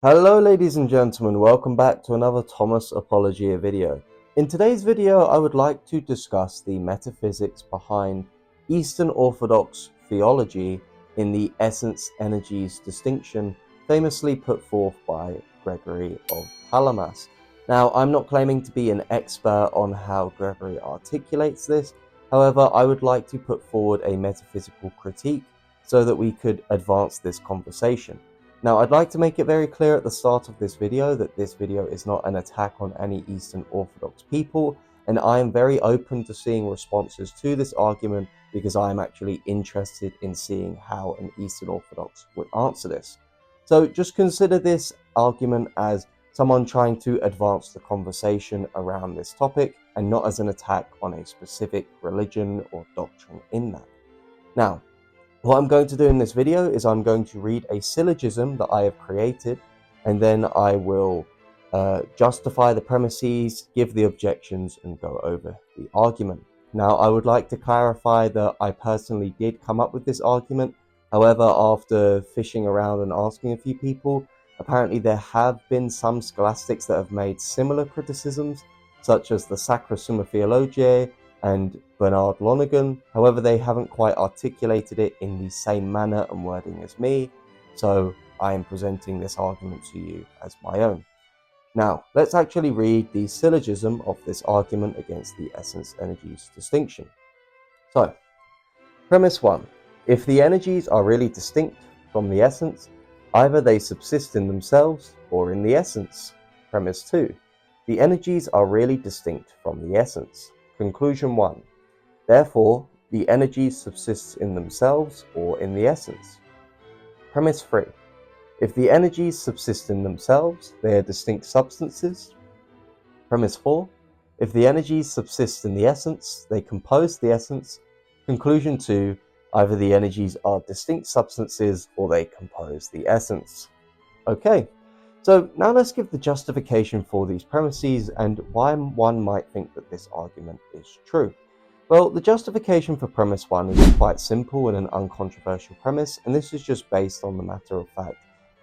Hello ladies and gentlemen, welcome back to another Thomas Apologia video. In today's video I would like to discuss the metaphysics behind Eastern Orthodox theology in the essence-energies distinction famously put forth by Gregory of Palamas. Now, I'm not claiming to be an expert on how Gregory articulates this, however I would like to put forward a metaphysical critique so that we could advance this conversation. Now, I'd like to make it very clear at the start of this video that this video is not an attack on any Eastern Orthodox people, and I am very open to seeing responses to this argument because I am actually interested in seeing how an Eastern Orthodox would answer this. So just consider this argument as someone trying to advance the conversation around this topic and not as an attack on a specific religion or doctrine in that. Now, what I'm going to do in this video is I'm going to read a syllogism that I have created, and then I will justify the premises, give the objections, and go over the argument. Now, I would like to clarify that I personally did come up with this argument. However, after fishing around and asking a few people, apparently there have been some scholastics that have made similar criticisms, such as the Sacra Summa Theologiae and Bernard Lonergan. However, they haven't quite articulated it in the same manner and wording as me, so I am presenting this argument to you as my own. Now, let's actually read the syllogism of this argument against the essence-energies distinction. So, premise 1. If the energies are really distinct from the essence, either they subsist in themselves or in the essence. Premise 2. The energies are really distinct from the essence. Conclusion 1. Therefore, the energies subsist in themselves or in the essence. Premise 3. If the energies subsist in themselves, they are distinct substances. Premise 4. If the energies subsist in the essence, they compose the essence. Conclusion 2. Either the energies are distinct substances or they compose the essence. Okay. So now let's give the justification for these premises and why one might think that this argument is true. Well, the justification for premise 1 is quite simple and an uncontroversial premise, and this is just based on the matter of fact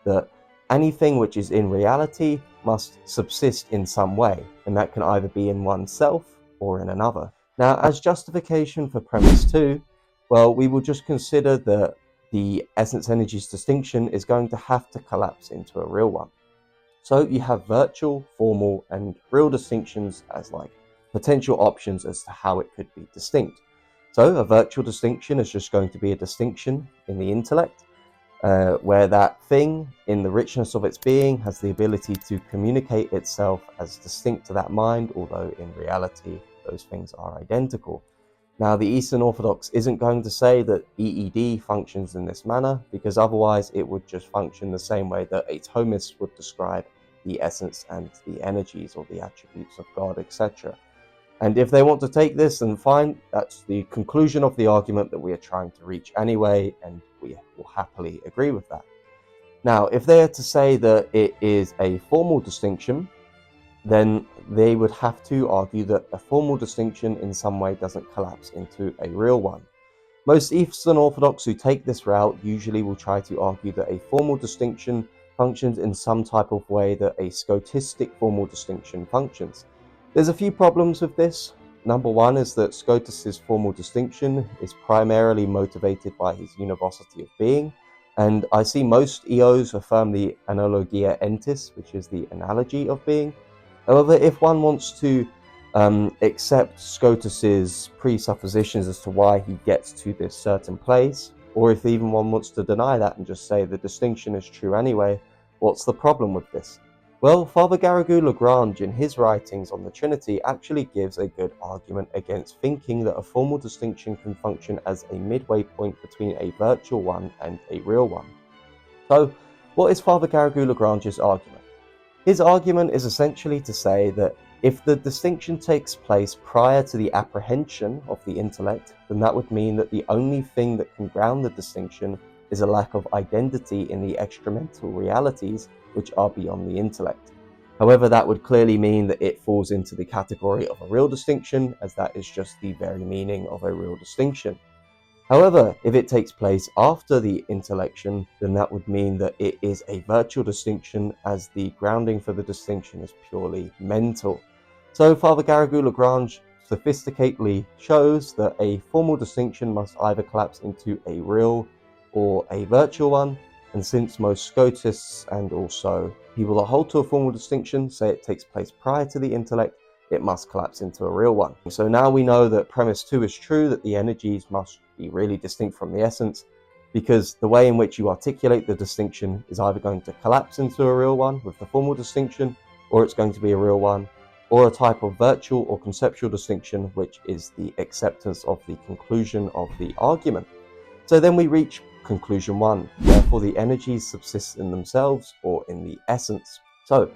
that anything which is in reality must subsist in some way, and that can either be in oneself or in another. Now, as justification for premise 2, well, we will just consider that the essence-energies distinction is going to have to collapse into a real one. So you have virtual, formal, and real distinctions as like potential options as to how it could be distinct. So a virtual distinction is just going to be a distinction in the intellect, where that thing, in the richness of its being, has the ability to communicate itself as distinct to that mind, although in reality those things are identical. Now, the Eastern Orthodox isn't going to say that EED functions in this manner, because otherwise it would just function the same way that a Thomist would describe the essence and the energies or the attributes of God, etc. And if they want to take this, then fine, that's the conclusion of the argument that we are trying to reach anyway, and we will happily agree with that. Now, if they are to say that it is a formal distinction, then they would have to argue that a formal distinction in some way doesn't collapse into a real one. Most Eastern Orthodox who take this route usually will try to argue that a formal distinction functions in some type of way that a scholastic formal distinction functions. There's a few problems with this. Number one is that Scotus' formal distinction is primarily motivated by his univocity of being, and I see most EOs affirm the analogia entis, which is the analogy of being. However, if one wants to accept Scotus's presuppositions as to why he gets to this certain place, or if even one wants to deny that and just say the distinction is true anyway, what's the problem with this? Well, Father Garrigou-Lagrange in his writings on the Trinity actually gives a good argument against thinking that a formal distinction can function as a midway point between a virtual one and a real one. So, what is Father Garrigou-Lagrange's argument? His argument is essentially to say that if the distinction takes place prior to the apprehension of the intellect, then that would mean that the only thing that can ground the distinction is a lack of identity in the extramental realities which are beyond the intellect. However, that would clearly mean that it falls into the category of a real distinction, as that is just the very meaning of a real distinction. However, if it takes place after the intellection, then that would mean that it is a virtual distinction, as the grounding for the distinction is purely mental. So Father Garrigou-Lagrange sophisticatedly shows that a formal distinction must either collapse into a real or a virtual one, and since most Scotists and also people that hold to a formal distinction say it takes place prior to the intellect, it must collapse into a real one. So now we know that premise 2 is true, that the energies must be really distinct from the essence, because the way in which you articulate the distinction is either going to collapse into a real one with the formal distinction, or it's going to be a real one, or a type of virtual or conceptual distinction, which is the acceptance of the conclusion of the argument. So then we reach conclusion 1, therefore the energies subsist in themselves or in the essence. So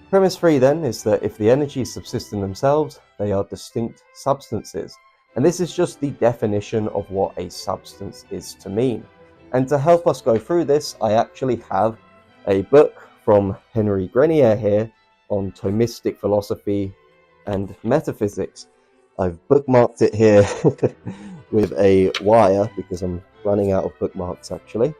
premise 3 then is that if the energies subsist in themselves, they are distinct substances. And this is just the definition of what a substance is to mean. And to help us go through this, I actually have a book from Henry Grenier here on Thomistic philosophy and metaphysics. I've bookmarked it here with a wire because I'm running out of bookmarks actually.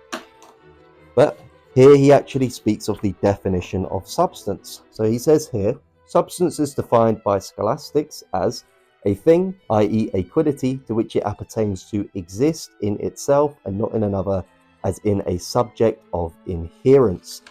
But here he actually speaks of the definition of substance. So he says here, substance is defined by scholastics as a thing, i.e. a quiddity, to which it appertains to exist in itself and not in another, as in a subject of inherence.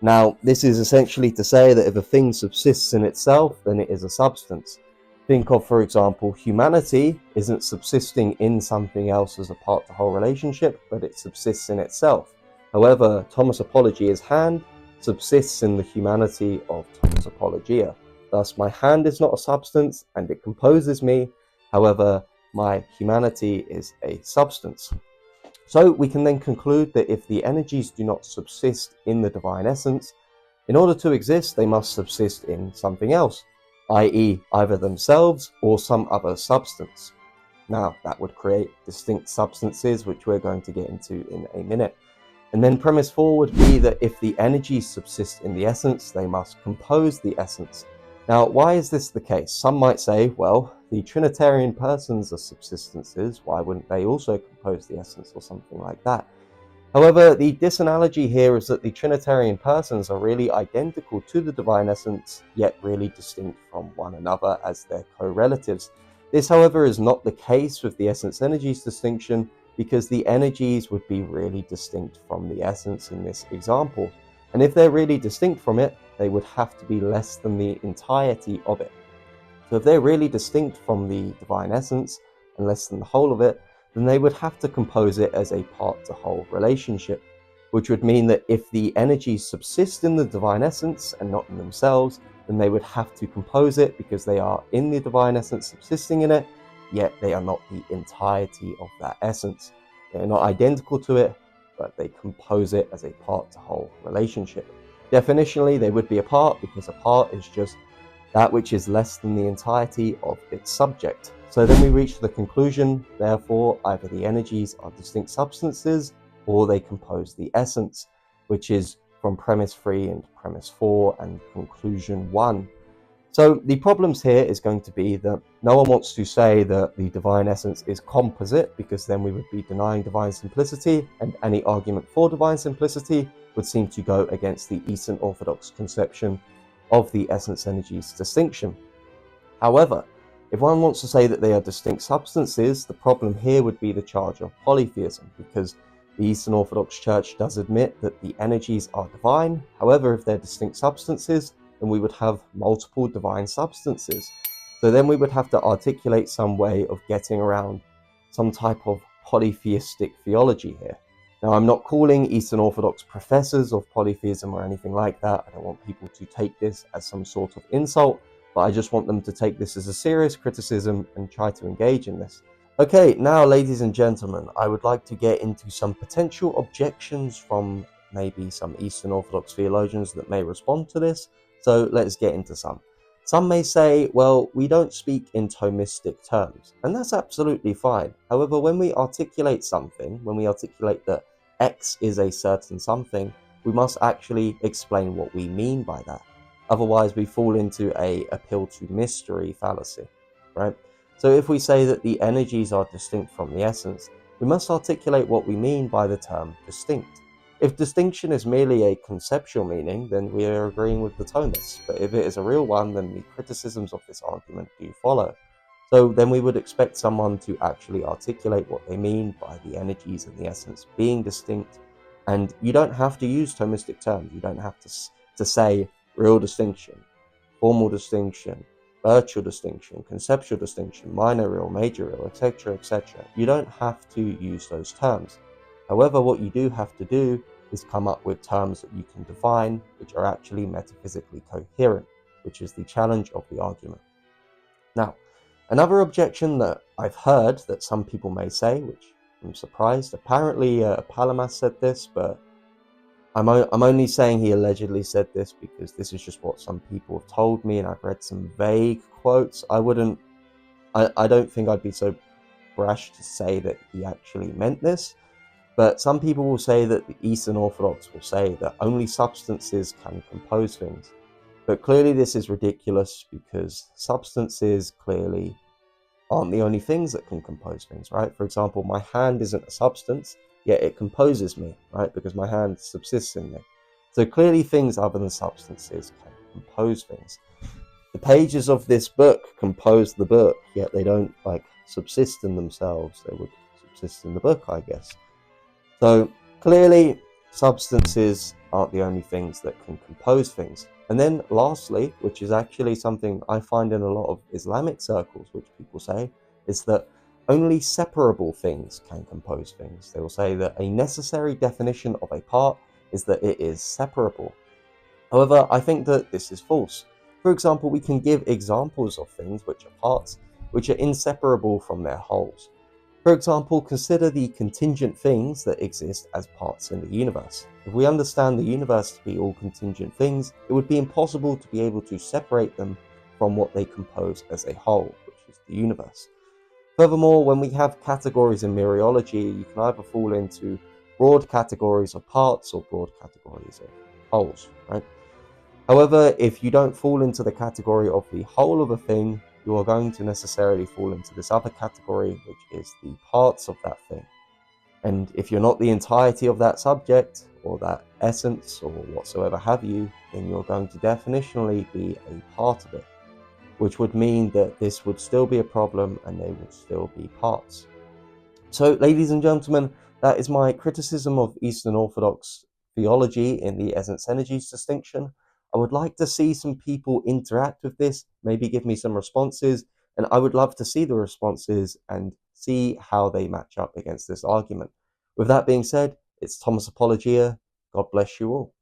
Now, this is essentially to say that if a thing subsists in itself, then it is a substance. Think of, for example, humanity isn't subsisting in something else as a part of the whole relationship, but it subsists in itself. However, Thomas Apology as hand subsists in the humanity of Thomas Apologia. Thus, my hand is not a substance and it composes me. However, my humanity is a substance. So we can then conclude that if the energies do not subsist in the divine essence, in order to exist, they must subsist in something else, i.e. either themselves or some other substance. Now, that would create distinct substances, which we're going to get into in a minute. And then premise 4 would be that if the energies subsist in the essence, they must compose the essence. Now, why is this the case? Some might say, well, the Trinitarian persons are subsistences, why wouldn't they also compose the essence or something like that? However, the disanalogy here is that the Trinitarian persons are really identical to the divine essence, yet really distinct from one another as their co-relatives. This, however, is not the case with the essence-energies distinction, because the energies would be really distinct from the essence in this example. And if they're really distinct from it, they would have to be less than the entirety of it. So if they're really distinct from the divine essence and less than the whole of it, then they would have to compose it as a part-to-whole relationship, which would mean that if the energies subsist in the divine essence and not in themselves, then they would have to compose it because they are in the divine essence subsisting in it, yet they are not the entirety of that essence. They are not identical to it, but they compose it as a part-to-whole relationship. Definitionally, they would be a part because a part is just that which is less than the entirety of its subject. So then we reach the conclusion, therefore, either the energies are distinct substances or they compose the essence, which is from premise 3 and premise 4 and conclusion 1. So the problems here is going to be that no one wants to say that the divine essence is composite, because then we would be denying divine simplicity, and any argument for divine simplicity would seem to go against the Eastern Orthodox conception of the essence-energies distinction. However, if one wants to say that they are distinct substances, the problem here would be the charge of polytheism, because the Eastern Orthodox Church does admit that the energies are divine. However, if they're distinct substances, then we would have multiple divine substances. So then we would have to articulate some way of getting around some type of polytheistic theology here. Now, I'm not calling Eastern Orthodox professors of polytheism or anything like that. I don't want people to take this as some sort of insult, but I just want them to take this as a serious criticism and try to engage in this. Okay, now, ladies and gentlemen, I would like to get into some potential objections from maybe some Eastern Orthodox theologians that may respond to this. So let's get into some. Some may say, well, we don't speak in Thomistic terms, and that's absolutely fine. However, when we articulate something, when we articulate that X is a certain something, we must actually explain what we mean by that. Otherwise, we fall into a appeal to mystery fallacy, right? So if we say that the energies are distinct from the essence, we must articulate what we mean by the term distinct. If distinction is merely a conceptual meaning, then we are agreeing with the Thomists, but if it is a real one, then the criticisms of this argument do follow. So then we would expect someone to actually articulate what they mean by the energies and the essence being distinct. And you don't have to use Thomistic terms. You don't have to say real distinction, formal distinction, virtual distinction, conceptual distinction, minor real, major real, etc., etc. You don't have to use those terms. However, what you do have to do is come up with terms that you can define, which are actually metaphysically coherent, which is the challenge of the argument. Now, another objection that I've heard that some people may say, which I'm surprised, apparently Palamas said this, but I'm only saying he allegedly said this because this is just what some people have told me, and I've read some vague quotes. I don't think I'd be so brash to say that he actually meant this, but some people will say that the Eastern Orthodox will say that only substances can compose things. But clearly this is ridiculous because substances clearly aren't the only things that can compose things, right? For example, my hand isn't a substance, yet it composes me, right? Because my hand subsists in me. So clearly things other than substances can compose things. The pages of this book compose the book, yet they don't subsist in themselves. They would subsist in the book, I guess. So clearly substances aren't the only things that can compose things. And then lastly, which is actually something I find in a lot of Islamic circles, which people say, is that only separable things can compose things. They will say that a necessary definition of a part is that it is separable. However, I think that this is false. For example, we can give examples of things which are parts, which are inseparable from their wholes. For example, consider the contingent things that exist as parts in the universe. If we understand the universe to be all contingent things, it would be impossible to be able to separate them from what they compose as a whole, which is the universe. Furthermore, when we have categories in mereology, you can either fall into broad categories of parts or broad categories of wholes, right? However, if you don't fall into the category of the whole of a thing, you are going to necessarily fall into this other category, which is the parts of that thing. And if you're not the entirety of that subject, or that essence, or whatsoever have you, then you're going to definitionally be a part of it, which would mean that this would still be a problem and they would still be parts. So, ladies and gentlemen, that is my criticism of Eastern Orthodox theology in the essence-energies distinction. I would like to see some people interact with this, maybe give me some responses, and I would love to see the responses and see how they match up against this argument. With that being said, it's Thomas Apologia. God bless you all.